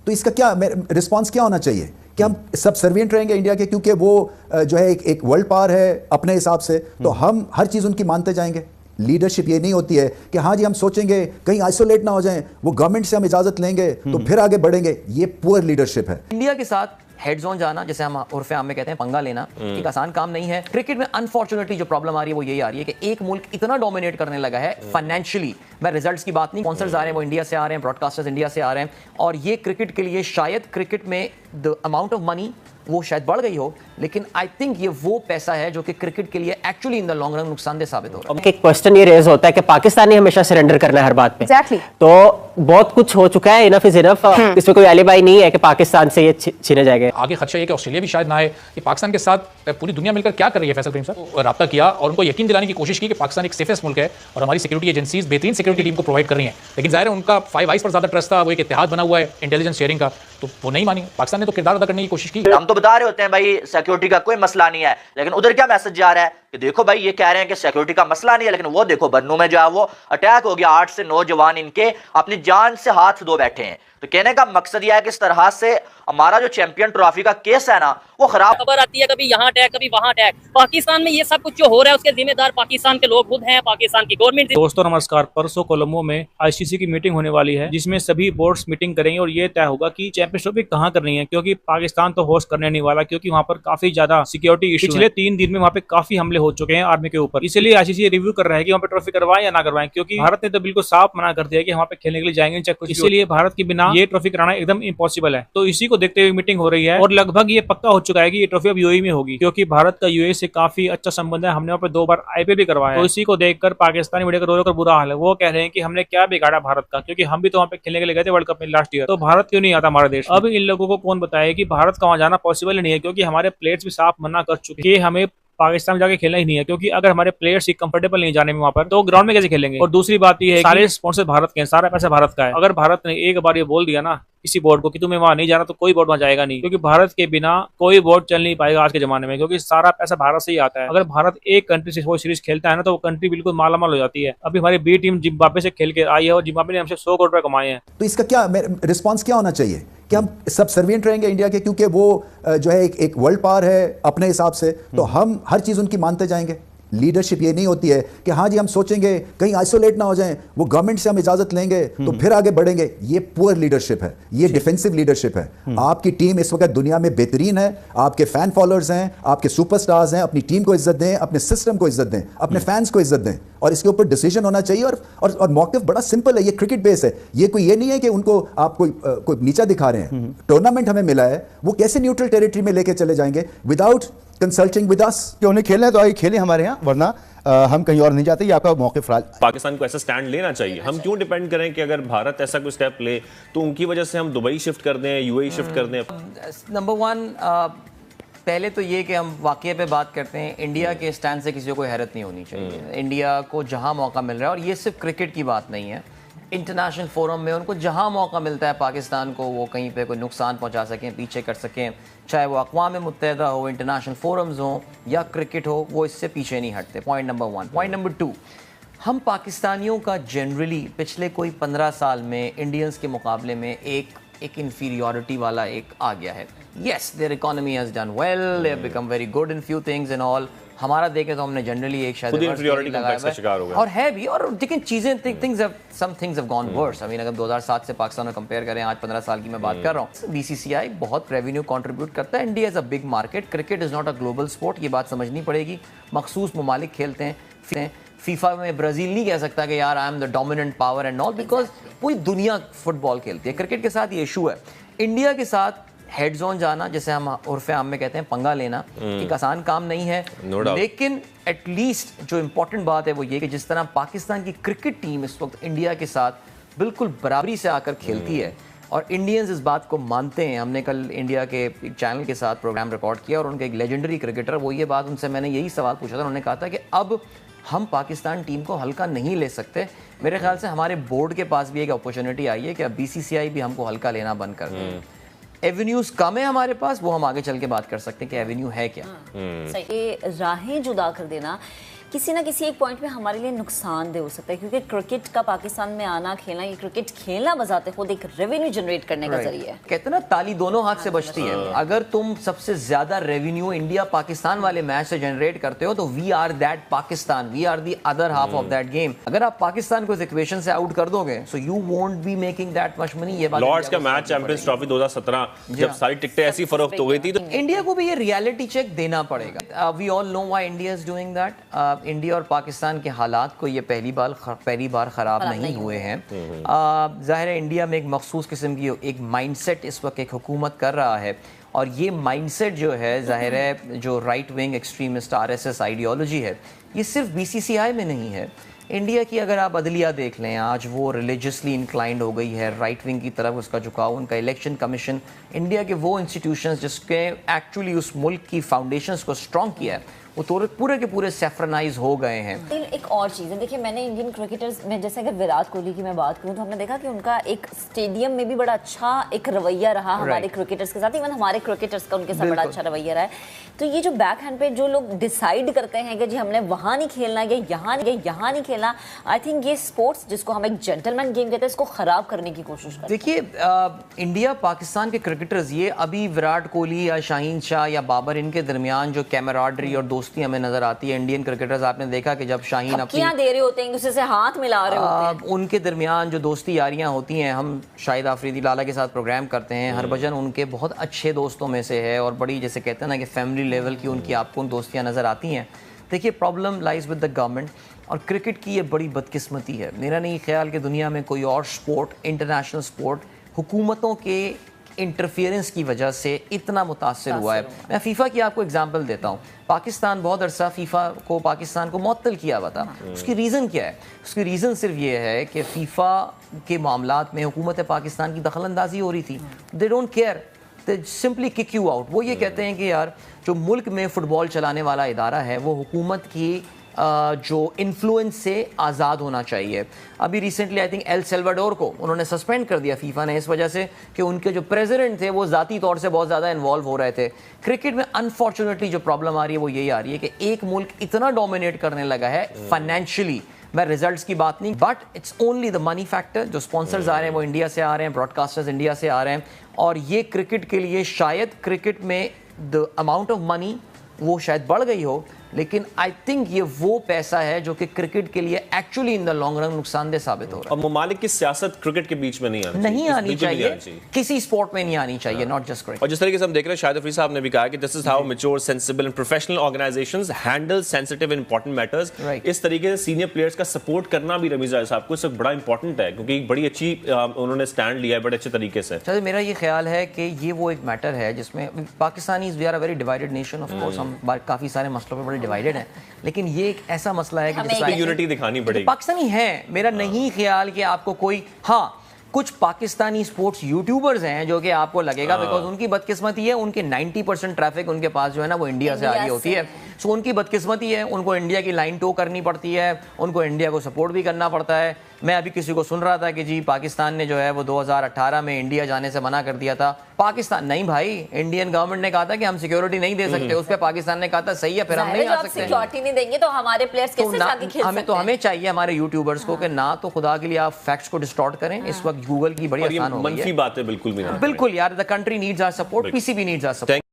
तो इसका क्या रिस्पांस क्या होना चाहिए कि हम सब सर्विएंट रहेंगे इंडिया के, क्योंकि वो जो है एक वर्ल्ड पावर है अपने हिसाब से, तो हम हर चीज़ उनकी मानते जाएंगे। लीडरशिप ये नहीं होती है कि हाँ जी हम सोचेंगे कहीं आइसोलेट ना हो जाएं, वो गवर्नमेंट से हम इजाज़त लेंगे तो फिर आगे बढ़ेंगे, ये पुअर लीडरशिप है। इंडिया के साथ हेड जोन जाना, जैसे हम उर्फे आम में कहते हैं पंगा लेना, एक आसान काम नहीं है। क्रिकेट में अनफॉर्चुनेटली जो प्रॉब्लम आ रही है वो यही आ रही है कि एक मुल्क इतना डोमिनेट करने लगा है फाइनेंशियली, मैं रिजल्ट्स की बात नहीं, स्पॉन्सर्स आ रहे हैं वो इंडिया से आ रहे हैं, ब्रॉडकास्टर्स इंडिया से आ रहे हैं, और ये क्रिकेट के लिए शायद क्रिकेट में द अमाउंट ऑफ मनी वो शायद बढ़ गई हो, लेकिन आई थिंक ये वो पैसा है जो कि क्रिकेट के लिए actually in the long run नुकसानदेह साबित हो रहा है। एक क्वेश्चन ये रेज होता है कि पाकिस्तान ने हमेशा सरेंडर करना है हर बात पे। Exactly. तो बहुत कुछ हो चुका है, इनफ इज इनफ, इसमें कोई एलिबाई नहीं है कि पाकिस्तान से ये छीने जाएंगे। आगे खदशा ये कि ऑस्ट्रेलिया भी शायद ना आए कि पाकिस्तान के साथ पूरी दुनिया मिलकर क्या कर रही है। फैसल करीम साहब रब्ता किया और उनको यकीन दिलाने की कोशिश की कि पाकिस्तान एक सेफेस्ट मुल्क है और हमारी सिक्योरिटी एजेंसीज बेहतरीन सिक्योरिटी टीम को प्रोवाइड कर रही हैं, लेकिन जाहिर है उनका 5 आइज पर ज्यादा ट्रस्ट था, वो एक इत्तेहाद बना हुआ है इंटेलिजेंस शेयरिंग का, तो वो नहीं मानी। पाकिस्तान ने तो किरदार अदा करने की कोशिश की। हम तो बता रहे होते हैं भाई सिक्योरिटी का कोई मसला नहीं है, लेकिन उधर क्या मैसेज जा रहा है कि देखो भाई ये कह रहे हैं कि सिक्योरिटी का मसला नहीं है, लेकिन वो देखो बन्नू में जो है वो अटैक हो गया, 8 से 9 जवान इनके अपनी जान से हाथ धो बैठे हैं। तो कहने का मकसद यह है कि इस तरह से हमारा जो चैंपियन ट्रॉफी का केस है ना वो खराब। खबर आती है कभी यहाँ अटैक कभी वहाँ अटैक। पाकिस्तान में ये सब कुछ जो हो रहा है उसके जिम्मेदार पाकिस्तान के लोग खुद हैं, पाकिस्तान की गवर्नमेंट। दोस्तों नमस्कार, परसों कोलंबो में आईसीसी की मीटिंग होने वाली है जिसमें सभी बोर्ड्स मीटिंग करेंगे और ये तय होगा कि चैंपियंस ट्रॉफी कहाँ करनी है, क्योंकि पाकिस्तान तो होस्ट करने नहीं वाला, क्योंकि वहाँ पर काफी ज्यादा सिक्योरिटी इशू। पिछले 3 दिन में वहाँ पे काफी हमले हो चुके हैं आर्मी के ऊपर, इसलिए आईसीसी रिव्यू कर रहा है कि वहाँ पे ट्रॉफी करवाएं या ना करवाएं, क्योंकि भारत ने तो बिल्कुल साफ मना कर दिया कि वहाँ पे खेलने के लिए जाएंगे चाहे कुछ। इसीलिए भारत के बिना ये ट्रॉफी कराना एकदम इम्पॉसिबल है। तो इसी को देखते हुए मीटिंग हो रही है और लगभग ये पक्का हो चुका है कि ये ट्रॉफी अब यूएई में होगी, क्योंकि भारत का यूएई से काफी अच्छा संबंध है। हमने वहाँ पे 2 बार आईपीएल भी करवाया। तो इसी को देखकर पाकिस्तानी मीडिया का रो कर बुरा हाल है। वो कह रहे हैं कि हमने क्या बिगाड़ा भारत का, क्योंकि हम भी तो वहाँ पे खेलने के लिए गए थे वर्ल्ड कप में लास्ट ईयर, तो भारत क्यों नहीं आता हमारे देश। अब इन लोगों को कौन बताए कि भारत का वहाँ जाना पॉसिबल नहीं है, क्योंकि हमारे प्लेयर्स भी साफ मना कर चुके कि हमें पाकिस्तान में जाके खेलना ही नहीं है, क्योंकि अगर हमारे प्लेयर्स ही कंफर्टेबल नहीं जाने में वहाँ पर, तो ग्राउंड में कैसे खेलेंगे। और दूसरी बात ये है सारे स्पॉन्सर भारत के हैं, सारा पैसा भारत का है। अगर भारत ने एक बार ये बोल दिया ना किसी बोर्ड को कि तुम्हें वहां नहीं जाना, तो कोई बोर्ड वहां जाएगा नहीं, क्योंकि भारत के बिना कोई बोर्ड चल नहीं पाएगा आज के जमाने में, क्योंकि सारा पैसा भारत से ही आता है। अगर भारत एक कंट्री से कोई सीरीज खेलता है ना तो वो कंट्री बिल्कुल मालामाल हो जाती है। अभी हमारी बी टीम जिम्बाब्वे से खेल के आई है और जिम्बाब्वे ने हमसे 100 करोड़ रुपए कमाए हैं। तो इसका क्या रिस्पांस क्या होना चाहिए कि हम सब सर्विएंट रहेंगे इंडिया के, क्योंकि वो जो है एक वर्ल्ड पावर है अपने हिसाब से, तो हम हर चीज़ उनकी मानते जाएंगे। लीडरशिप ये नहीं होती है कि हाँ जी हम सोचेंगे कहीं आइसोलेट ना हो जाएं, वो गवर्नमेंट से हम इजाज़त लेंगे तो फिर आगे बढ़ेंगे, ये पुअर लीडरशिप है, ये डिफेंसिव लीडरशिप है। आपकी टीम इस वक्त दुनिया में बेहतरीन है, आपके फैन फॉलोअर्स हैं, आपके सुपरस्टार्स हैं, अपनी टीम को इज्जत दें, अपने सिस्टम को इज्जत दें, अपने फैंस को इज्जत दें, और इसके ऊपर डिसीजन होना चाहिए। और मौक़िफ़ बड़ा सिंपल है, ये क्रिकेट बेस है, ये कोई ये नहीं है कि उनको आप कोई नीचा दिखा रहे हैं। टूर्नामेंट हमें मिला है, वो कैसे न्यूट्रल टेरिटरी में लेके चले जाएंगे विदाउट कंसल्टिंग विद अस। कि उन्हें खेलना है तो आइए खेलें हमारे यहाँ, वरना हम कहीं और नहीं जाते। ये आपका मौक़िफ़ राज। पाकिस्तान को ऐसा स्टैंड लेना चाहिए। हम क्यों डिपेंड करें कि अगर भारत ऐसा कोई स्टेप ले तो उनकी वजह से हम दुबई शिफ्ट कर दें, यूएई शिफ्ट कर दें। नंबर 1 पहले तो ये कि हम वाक़ये पे बात करते हैं, इंडिया के स्टैंड से किसी को कोई हैरत नहीं होनी चाहिए। इंडिया को जहां मौका मिल रहा है, और ये सिर्फ क्रिकेट की बात नहीं है, इंटरनेशनल फोरम में उनको जहां मौका मिलता है पाकिस्तान को वो कहीं पे कोई नुकसान पहुंचा सकें, पीछे कर सकें, चाहे वो अक़वाम मुत्तहिदा हो, इंटरनेशनल फोरम्स हो या क्रिकेट हो, वो इससे पीछे नहीं हटते। Point number 1। पॉइंट नंबर 2, हम पाकिस्तानियों का जनरली पिछले कोई 15 साल में इंडियंस के मुकाबले में एक इन्फीरियॉरिटी वाला एक आ गया है। Yes, there economy has done well, they have become very good in few things and all. हमारा देखें तो हमने जनरली एक शायद इंफीरियॉरिटी कॉम्प्लेक्स का शिकार हो गया और है भी, और लेकिन चीज़ें some things have gone worse. I mean अगर 2007 से पाकिस्तान में कंपेयर करें, आज 15 साल की मैं बात कर रहा हूँ, बीसीसीआई बहुत रेवेन्यू कंट्रीब्यूट करता है। India is a big market, cricket is not a global sport, ये बात समझनी पड़ेगी। मखसूस ममालिक खेलते हैं। फीफा में ब्राज़ील नहीं कह सकता कि यार I am the dominant power and all, because पूरी दुनिया फुटबॉल खेलती है। क्रिकेट के साथ ये इशू है। इंडिया के साथ हेड जोन जाना, जैसे हम उर्फे आम में कहते हैं पंगा लेना, एक आसान काम नहीं है। लेकिन एटलीस्ट जो इंपॉर्टेंट बात है वो ये कि जिस तरह पाकिस्तान की क्रिकेट टीम इस वक्त इंडिया के साथ बिल्कुल बराबरी से आकर खेलती है और इंडियंस इस बात को मानते हैं। हमने कल इंडिया के एक चैनल के साथ प्रोग्राम रिकॉर्ड किया और उनके एक लेजेंडरी क्रिकेटर, वो ये बात, उनसे मैंने यही सवाल पूछा था, उन्होंने कहा था कि अब हम पाकिस्तान टीम को हल्का नहीं ले सकते। मेरे ख्याल से हमारे बोर्ड के पास भी एक अपॉर्चुनिटी आई है कि अब बीसीसीआई भी हमको हल्का लेना बंद कर दे। एवेन्यूज कम है हमारे पास, वो हम आगे चल के बात कर सकते हैं कि एवेन्यू है क्या। ये राहें जुदा कर देना किसी ना किसी एक पॉइंट में हमारे लिए नुकसानदेह हो सकता है, क्योंकि क्रिकेट का पाकिस्तान में आना, खेलना, ये क्रिकेट खेलना बजाते खुद एक रेवेन्यू जनरेट करने का जरिया है। कहते ना ताली दोनों हाथ से बजती है। अगर तुम सबसे ज्यादा रेवेन्यू इंडिया पाकिस्तान वाले मैच से जनरेट करते हो तो we are that Pakistan, we are the other half of that game. अगर आप पाकिस्तान को इस इक्वेशन से आउट कर दोगे so you won't be making that much money. ये बात लॉर्ड्स का मैच चैंपियंस ट्रॉफी 2017 जब सारी टिकटें ऐसी फरोख्त हो गई थी तो इंडिया को भी ये रियलिटी चेक देना पड़ेगा। We all know why India is doing that. India और पाकिस्तान के हालात को ये पहली बार खराब नहीं हुए हैं। जाहिर है इंडिया में एक मखसूस किस्म की एक माइंडसेट इस वक्त एक हुकूमत कर रहा है, और ये माइंडसेट जो है जाहिर है जो right wing extremist RSS ideology है, ये सिर्फ BCCI में नहीं है। इंडिया की अगर आप अदलिया देख लें, आज वो रिलीजियसली इंक्लाइंड हो गई है, राइट विंग की तरफ उसका झुकाव। उनका इलेक्शन कमीशन, इंडिया के वो इंस्टीट्यूशंस जिसके एक्चुअली उस मुल्क की फाउंडेशंस को स्ट्रॉन्ग किया है, वो पूरे के पूरे सेफ्रनाइज हो गए हैं। एक और चीज़ है, देखिए मैंने इंडियन क्रिकेटर्स में, जैसे अगर विराट कोहली की मैं बात करूं तो हमने देखा कि उनका एक स्टेडियम में भी बड़ा अच्छा एक रवैया रहा हमारे क्रिकेटर्स के साथ, इवन हमारे क्रिकेटर्स का उनके साथ बड़ा अच्छा रवैया रहा है। तो ये जो बैक हैंड पे जो लोग डिसाइड करते हैं कि जी हमने वहाँ नहीं खेलना या यहाँ नहीं खेलना, आई थिंक ये स्पोर्ट्स जिसको हम एक जेंटलमैन गेम कहते हैं इसको खराब करने की कोशिश करते हैं। देखिए इंडिया पाकिस्तान के क्रिकेटर्स, ये अभी विराट कोहली या शाहीन शाह या बाबर इनके दरमियान जो कैमराडरी और दोस्ती हमें नजर आती है। इंडियन क्रिकेटर्स आपने देखा कि जब शाहीन अपनी दे रहे होते हैं, एक दूसरे से हाथ मिला रहे होते हैं, उनके दरमियान जो दोस्ती यारियां होती हैं, हम शाहिद आफरीदी लाला के साथ प्रोग्राम करते हैं, हरभजन उनके बहुत अच्छे दोस्तों में से है और बड़ी जैसे कहते हैं ना कि फैमिली लेवल की उनकी आपको दोस्तियां नज़र आती हैं। देखिए problem lies with the government, और क्रिकेट की ये बड़ी बदकिस्मती है। मेरा नहीं ख्याल कि दुनिया में कोई और स्पोर्ट, इंटरनेशनल स्पोर्ट, हुकूमतों के इंटरफियरेंस की वजह से इतना मुतासर हुआ है। मैं फीफा की आपको एग्जांपल देता हूँ। पाकिस्तान बहुत अरसा फीफा को पाकिस्तान को मुअत्तल किया हुआ था। उसकी रीज़न क्या है? उसकी रीज़न सिर्फ ये है कि फीफा के मामलात में हुकूमत पाकिस्तान की दखल अंदाजी हो रही थी। They don't care, they simply kick you out. वो ये कहते हैं कि यार जो मुल्क में फ़ुटबॉल चलाने वाला इदारा है वो हुकूमत की जो इन्फ्लुएंस से आज़ाद होना चाहिए। अभी recently I think El Salvador को उन्होंने सस्पेंड कर दिया फीफा ने इस वजह से कि उनके जो प्रेसिडेंट थे वो ज़ाती तौर से बहुत ज़्यादा इन्वॉल्व हो रहे थे। क्रिकेट में अनफॉर्चुनेटली जो प्रॉब्लम आ रही है वो यही आ रही है कि एक मुल्क इतना डोमिनेट करने लगा है फाइनेंशियली, मैं रिजल्ट्स की बात नहीं, but it's only the money factor. जो स्पॉन्सर्स आ रहे हैं वो इंडिया से आ रहे हैं, ब्रॉडकास्टर्स इंडिया से आ रहे हैं, और ये क्रिकेट के लिए शायद क्रिकेट में द अमाउंट ऑफ मनी वो शायद बढ़ गई हो, लेकिन आई थिंक ये वो पैसा है जो कि क्रिकेट के लिए actually in the long run नुकसानदेह साबित हो रहा है। और ममालिक की सियासत क्रिकेट के बीच में नहीं आनी चाहिए, किसी स्पोर्ट में नहीं आनी चाहिए, नॉट जस्ट क्रिकेट। और जिस तरीके से हम देख रहे हैं, शाहिद अफरीदी साहब ने भी कहा कि this is how mature, sensible and professional organisations handle sensitive and important matters. इस तरीके से सीनियर प्लेयर्स का सपोर्ट करना भी रमीज राजा साहब को इससे बड़ा इंपॉर्टेंट है, क्योंकि एक बड़ी अच्छी उन्होंने स्टैंड लिया है बड़े अच्छे तरीके से। चलिए, मेरा ये ख्याल है कि ये वो एक मैटर है जिसमें Pakistanis we are a very divided nation, of course हम काफी सारे मसलों पे बड़े डिवाइडेड हैं, लेकिन ये एक ऐसा मसला है कि जिसमें यूनिटी दिखानी पड़ेगी। पाकिस्तानी है, मेरा नहीं ख्याल कि आपको कोई, हाँ कुछ पाकिस्तानी स्पोर्ट्स यूट्यूबर्स हैं जो कि आपको लगेगा बिकॉज उनकी बदकिस्मती है, उनके 90% ट्रैफिक उनके पास जो है ना वो इंडिया से आ रही होती है। सो उनकी बदकिस्मती है, उनको इंडिया की लाइन टो करनी पड़ती है, उनको इंडिया को सपोर्ट भी करना पड़ता है। मैं अभी किसी को सुन रहा था कि जी पाकिस्तान ने जो है वो 2018 में इंडिया जाने से मना कर दिया था। पाकिस्तान नहीं भाई, इंडियन गवर्नमेंट ने कहा था कि हम सिक्योरिटी नहीं दे सकते, उस पर पाकिस्तान ने कहा था सही है फिर हम नहीं आ सकते। सिक्योरिटी नहीं देंगे तो हमारे प्लेयर्स कैसे जाके खेल सकते हैं? तो हमें चाहिए हमारे यूट्यूबर्स को कि ना तो खुदा के लिए आप फैक्ट्स को डिस्टॉर्ट करें। इस वक्त गूगल की बड़ी आसान हो गई है। मनफी बातें बिल्कुल भी ना, बिल्कुल यार, the country needs our support, PCB needs our support.